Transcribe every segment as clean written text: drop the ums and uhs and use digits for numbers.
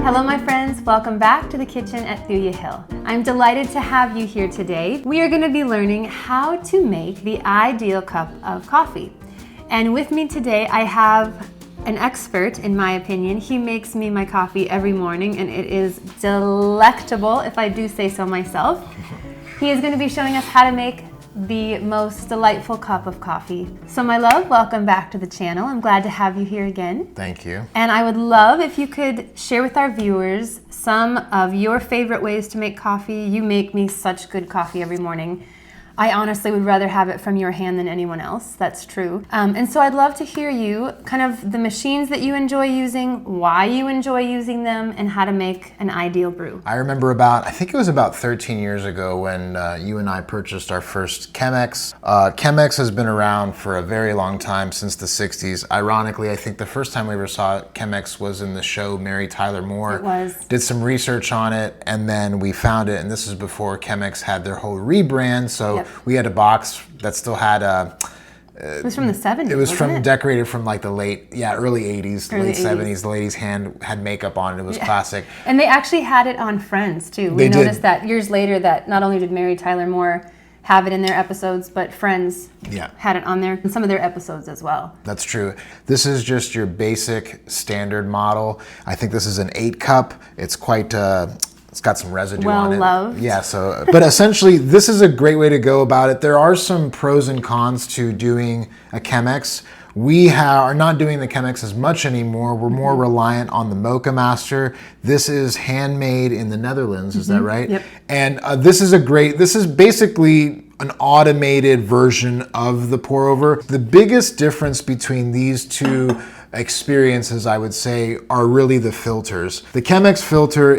Hello my friends, welcome back to the kitchen at Thuya Hill. I'm delighted to have you here today. We are going to be learning how to make the ideal cup of coffee. And with me today I have an expert, in my opinion. He makes me my coffee every morning and it is delectable, if I do say so myself. He is going to be showing us how to make the most delightful cup of coffee. So my love, welcome back to the channel. I'm glad to have you here again. Thank you. And I would love if you could share with our viewers some of your favorite ways to make coffee. You make me such good coffee every morning. I honestly would rather have it from your hand than anyone else, that's true. And so I'd love to hear you, kind of the machines that you enjoy using, why you enjoy using them, and how to make an ideal brew. I remember I think it was about 13 years ago when you and I purchased our first Chemex. Chemex has been around for a very long time, since the 60s. Ironically, I think the first time we ever saw Chemex was in the show Mary Tyler Moore. It was. Did some research on it, and then we found it, and this is before Chemex had their whole rebrand, so Yep. we had a box that still had it was from the 70s. It was wasn't decorated from like the early 80s, Early late 80s. 70s. The lady's hand had makeup on it. It was classic. And they actually had it on Friends too. We noticed that years later that not only did Mary Tyler Moore have it in their episodes, but Friends had it on there in some of their episodes as well. That's true. This is just your basic standard model. I think this is an 8-cup. It's quite it's got some residue on it. Well loved. Yeah, so, but essentially this is a great way to go about it. There are some pros and cons to doing a Chemex. We are not doing the Chemex as much anymore. We're more reliant on the Moccamaster. This is handmade in the Netherlands, is that right? Yep. And this is basically an automated version of the pour over. The biggest difference between these two experiences, I would say, are really the filters. The Chemex filter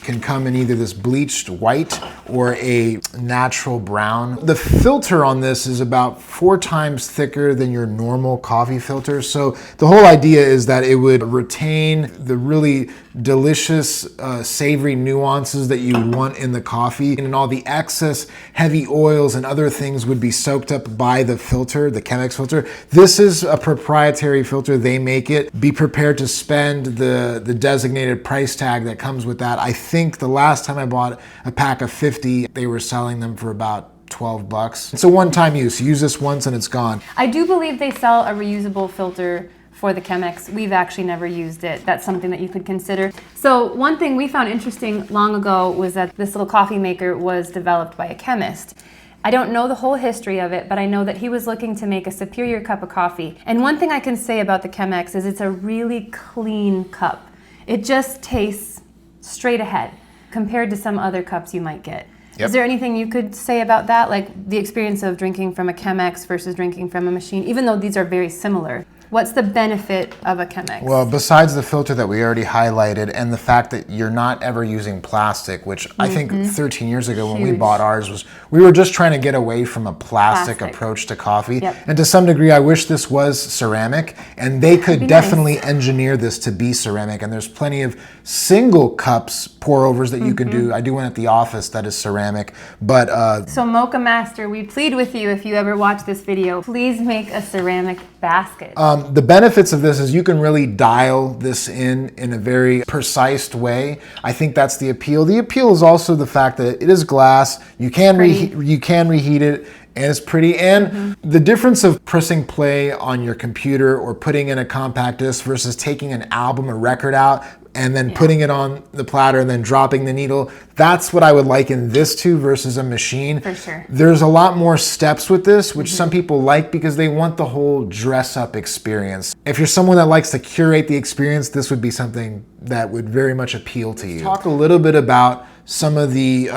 can come in either this bleached white or a natural brown. The filter on this is about 4 times thicker than your normal coffee filter. So the whole idea is that it would retain the really delicious, savory nuances that you want in the coffee, and all the excess heavy oils and other things would be soaked up by the filter, the Chemex filter. This is a proprietary filter. They make it. Be prepared to spend the designated price tag that comes with that. I think the last time I bought a pack of 50, they were selling them for about $12. It's a one-time use. Use this once and it's gone. I do believe they sell a reusable filter for the Chemex. We've actually never used it. That's something that you could consider. So one thing we found interesting long ago was that this little coffee maker was developed by a chemist. I don't know the whole history of it, but I know that he was looking to make a superior cup of coffee. And one thing I can say about the Chemex is it's a really clean cup. It just tastes straight ahead compared to some other cups you might get. Yep. Is there anything you could say about that? Like the experience of drinking from a Chemex versus drinking from a machine, even though these are very similar. What's the benefit of a Chemex? Well, besides the filter that we already highlighted and the fact that you're not ever using plastic, which I think 13 years ago when we bought ours we were just trying to get away from a plastic approach to coffee. Yep. And to some degree, I wish this was ceramic, and they could definitely engineer this to be ceramic. And there's plenty of single cups pour overs that you can do. I do one at the office that is ceramic, but so Moccamaster, we plead with you, if you ever watch this video, please make a ceramic basket. The benefits of this is you can really dial this in a very precise way. I think that's the appeal. The appeal is also the fact that it is glass. You can reheat it, and it's pretty. And the difference of pressing play on your computer or putting in a compact disc versus taking an album or record out and then putting it on the platter and then dropping the needle, that's what I would liken this to versus a machine. For sure. There's a lot more steps with this, which some people like because they want the whole dress-up experience. If you're someone that likes to curate the experience, this would be something that would very much appeal to you. Talk a little bit about some of the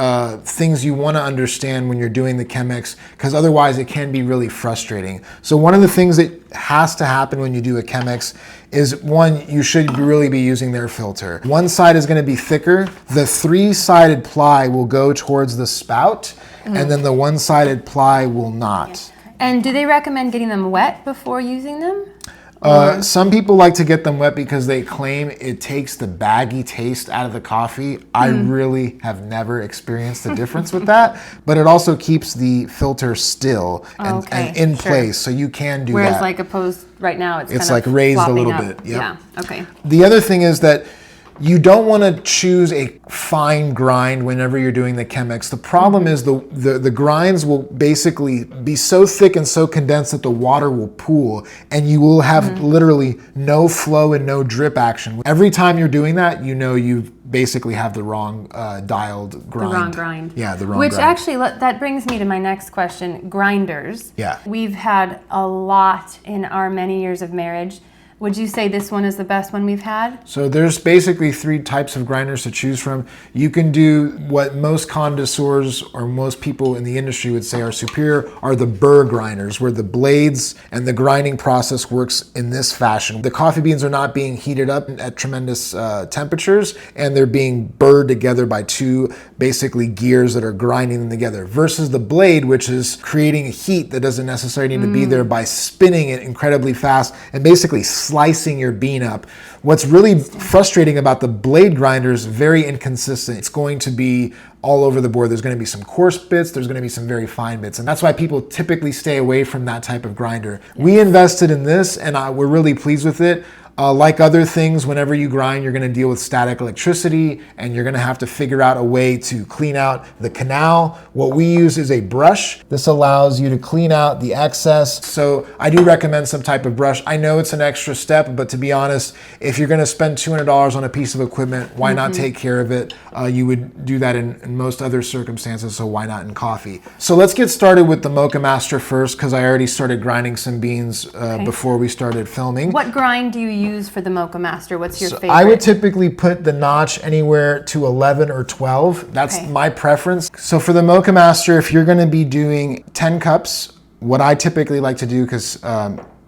things you want to understand when you're doing the Chemex, because otherwise it can be really frustrating. So one of the things that has to happen when you do a Chemex is, one, you should really be using their filter. One side is going to be thicker. The 3-sided ply will go towards the spout, and then the 1-sided ply will not. And do they recommend getting them wet before using them? Some people like to get them wet because they claim it takes the baggy taste out of the coffee. I really have never experienced a difference with that, but it also keeps the filter still and in place, so you can do that. Whereas like opposed right now, it's kind like of raised a little up. bit. Yep. Yeah, okay. The other thing is that you don't want to choose a fine grind whenever you're doing the Chemex. The problem is the grinds will basically be so thick and so condensed that the water will pool and you will have literally no flow and no drip action. Every time you're doing that, you know you basically have the wrong dialed grind. The wrong grind. Yeah, the wrong Which grind. actually, that brings me to my next question, grinders. Yeah. We've had a lot in our many years of marriage. Would you say this one is the best one we've had? So there's basically 3 types of grinders to choose from. You can do what most connoisseurs or most people in the industry would say are superior, are the burr grinders, where the blades and the grinding process works in this fashion. The coffee beans are not being heated up at tremendous temperatures, and they're being burred together by 2 basically gears that are grinding them together, versus the blade, which is creating heat that doesn't necessarily need to be there by spinning it incredibly fast and basically slicing your bean up. What's really frustrating about the blade grinders, very inconsistent. It's going to be all over the board. There's going to be some coarse bits, there's going to be some very fine bits, and that's why people typically stay away from that type of grinder. We invested in this and we're really pleased with it. Like other things, whenever you grind, you're going to deal with static electricity, and you're going to have to figure out a way to clean out the canal. What we use is a brush. This allows you to clean out the excess. So I do recommend some type of brush. I know it's an extra step, but to be honest, if you're going to spend $200 on a piece of equipment, why not take care of it? You would do that in most other circumstances, so why not in coffee? So let's get started with the Moccamaster first, because I already started grinding some beans before we started filming. What grind do you use for the Moccamaster? What's your favorite? I would typically put the notch anywhere to 11 or 12. That's my preference. So for the Moccamaster, if you're going to be doing 10 cups, what I typically like to do, because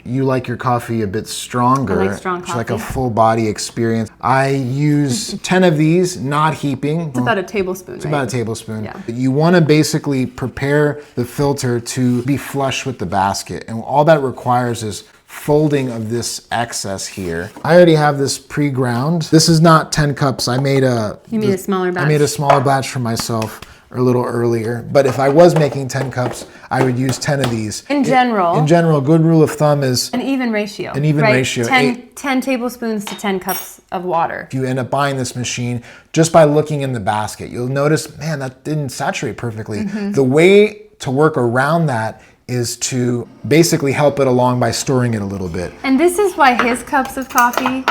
you like your coffee a bit stronger, I like strong coffee. like a full body experience, I use 10 of these, not heaping. It's about a tablespoon, It's about a tablespoon. Yeah. You want to basically prepare the filter to be flush with the basket, and all that requires is folding of this excess here. I already have this pre-ground. This is not 10 cups. I made a... You made a smaller batch. I made a smaller batch for myself a little earlier. But if I was making 10 cups, I would use 10 of these. In general, good rule of thumb is... An even ratio. An even ratio. 10 tablespoons to 10 cups of water. If you end up buying this machine, just by looking in the basket, you'll notice, man, that didn't saturate perfectly. The way to work around that is to basically help it along by stirring it a little bit. And this is why his cups of coffee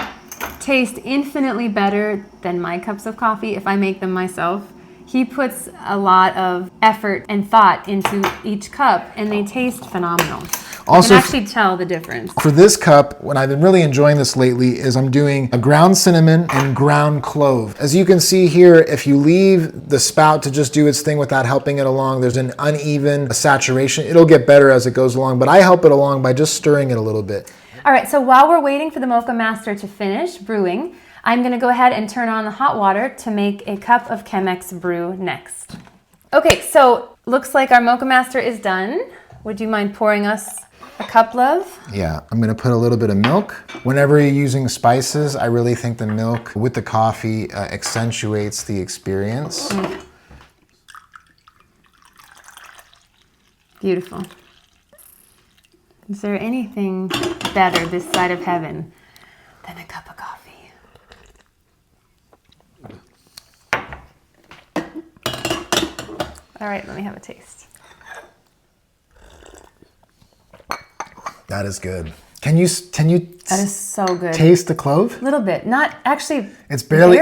taste infinitely better than my cups of coffee if I make them myself. He puts a lot of effort and thought into each cup, and they taste phenomenal. Also, you can actually tell the difference. For this cup, what I've been really enjoying this lately is I'm doing a ground cinnamon and ground clove. As you can see here, if you leave the spout to just do its thing without helping it along, there's an uneven saturation. It'll get better as it goes along, but I help it along by just stirring it a little bit. All right, so while we're waiting for the Moccamaster to finish brewing, I'm gonna go ahead and turn on the hot water to make a cup of Chemex brew next. Okay, so looks like our Moccamaster is done. Would you mind pouring us a cup, love? Yeah, I'm gonna put a little bit of milk. Whenever you're using spices, I really think the milk with the coffee accentuates the experience. Beautiful. Is there anything better this side of heaven than a cup of coffee? All right, let me have a taste. That is good. Can you That is so good. taste the clove? A little bit, not actually. It's barely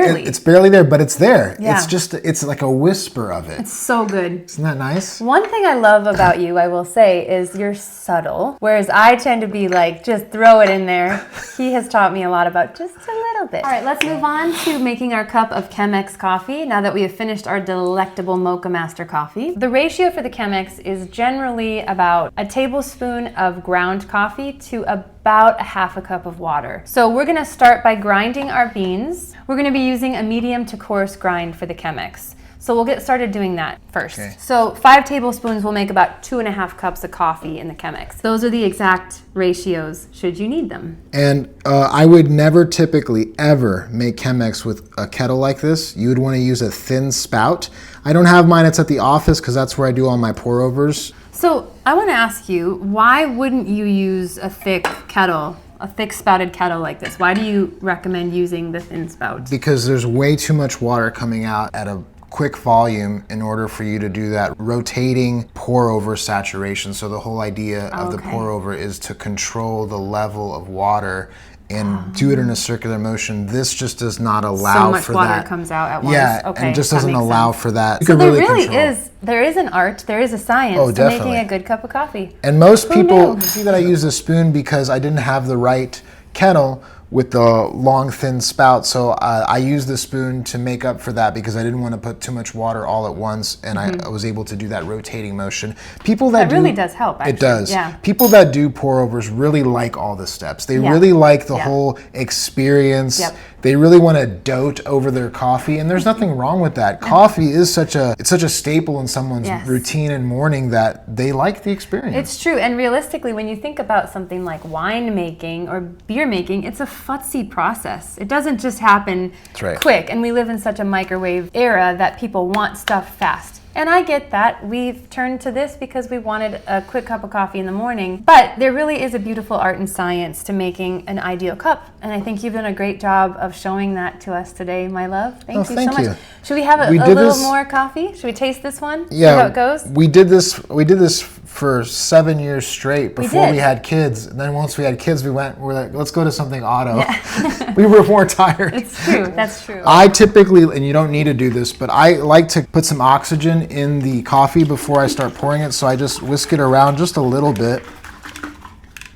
there, but it's there. Yeah. It's like a whisper of it. It's so good. Isn't that nice? One thing I love about you, I will say, is you're subtle, whereas I tend to be like, just throw it in there. He has taught me a lot about just a little bit. All right, let's move on to making our cup of Chemex coffee now that we have finished our delectable Moccamaster coffee. The ratio for the Chemex is generally about a tablespoon of ground coffee to about a half a cup of water. So we're gonna start by grinding our beans. We're gonna be using a medium to coarse grind for the Chemex. So we'll get started doing that first. Okay. So 5 tablespoons will make about 2.5 cups of coffee in the Chemex. Those are the exact ratios should you need them. And I would never typically ever make Chemex with a kettle like this. You would want to use a thin spout. I don't have mine, it's at the office because that's where I do all my pour overs. So I want to ask you, why wouldn't you use a thick kettle, a thick spouted kettle like this? Why do you recommend using the thin spout? Because there's way too much water coming out at a quick volume in order for you to do that rotating pour over saturation. So the whole idea of the pour over is to control the level of water and do it in a circular motion. This just does not allow so much for water that. comes out at once. Yeah, Okay, and just that doesn't makes allow sense. for that. So there is an art, there is a science to making a good cup of coffee. And most people knew? see that I use a spoon because I didn't have the right kettle with the long thin spout, so I used the spoon to make up for that because I didn't want to put too much water all at once, and I was able to do that rotating motion. People that really does help, actually. It does. Yeah. People that do pour overs really like all the steps. They really like the whole experience. Yep. They really want to dote over their coffee, and there's nothing wrong with that. Coffee is such a staple in someone's routine and morning that they like the experience. It's true, and realistically, when you think about something like wine making or beer making, it's a futzy process. It doesn't just happen quick, and we live in such a microwave era that people want stuff fast. And I get that. We've turned to this because we wanted a quick cup of coffee in the morning. But there really is a beautiful art and science to making an ideal cup. And I think you've done a great job of showing that to us today, my love. Thank you so much. Should we have a little more coffee? Should we taste this one? Yeah. See how it goes? We did this for 7 years straight before we had kids. And then once we had kids, we're like, let's go to something auto. Yeah. We were more tired. It's true. That's true. I typically, and you don't need to do this, but I like to put some oxygen in the coffee before I start pouring it. So I just whisk it around just a little bit,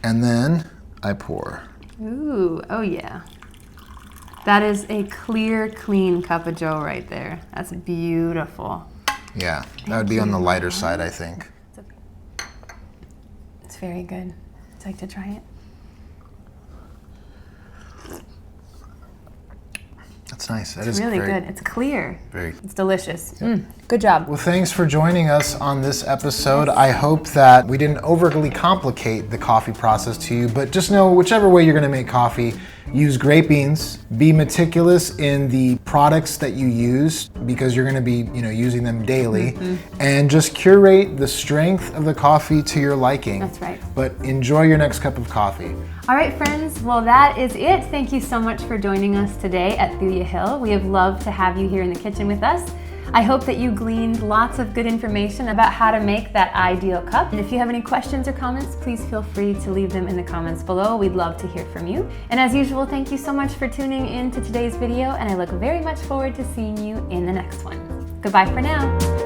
and then I pour. Ooh, oh yeah. That is a clear, clean cup of joe right there. That's beautiful. Yeah, that would be on the lighter side, I think. It's very good. Would you like to try it? That's nice. That is really good. It's clear. It's delicious. Yep. Good job. Well, thanks for joining us on this episode. I hope that we didn't overly complicate the coffee process to you, but just know whichever way you're going to make coffee, use great beans. Be meticulous in the products that you use because you're going to be, using them daily, and just curate the strength of the coffee to your liking. That's right. But enjoy your next cup of coffee. All right, friends. Well, that is it. Thank you so much for joining us today at Thuya Hill. We have loved to have you here in the kitchen with us. I hope that you gleaned lots of good information about how to make that ideal cup. And if you have any questions or comments, please feel free to leave them in the comments below. We'd love to hear from you. And as usual, thank you so much for tuning in to today's video, and I look very much forward to seeing you in the next one. Goodbye for now.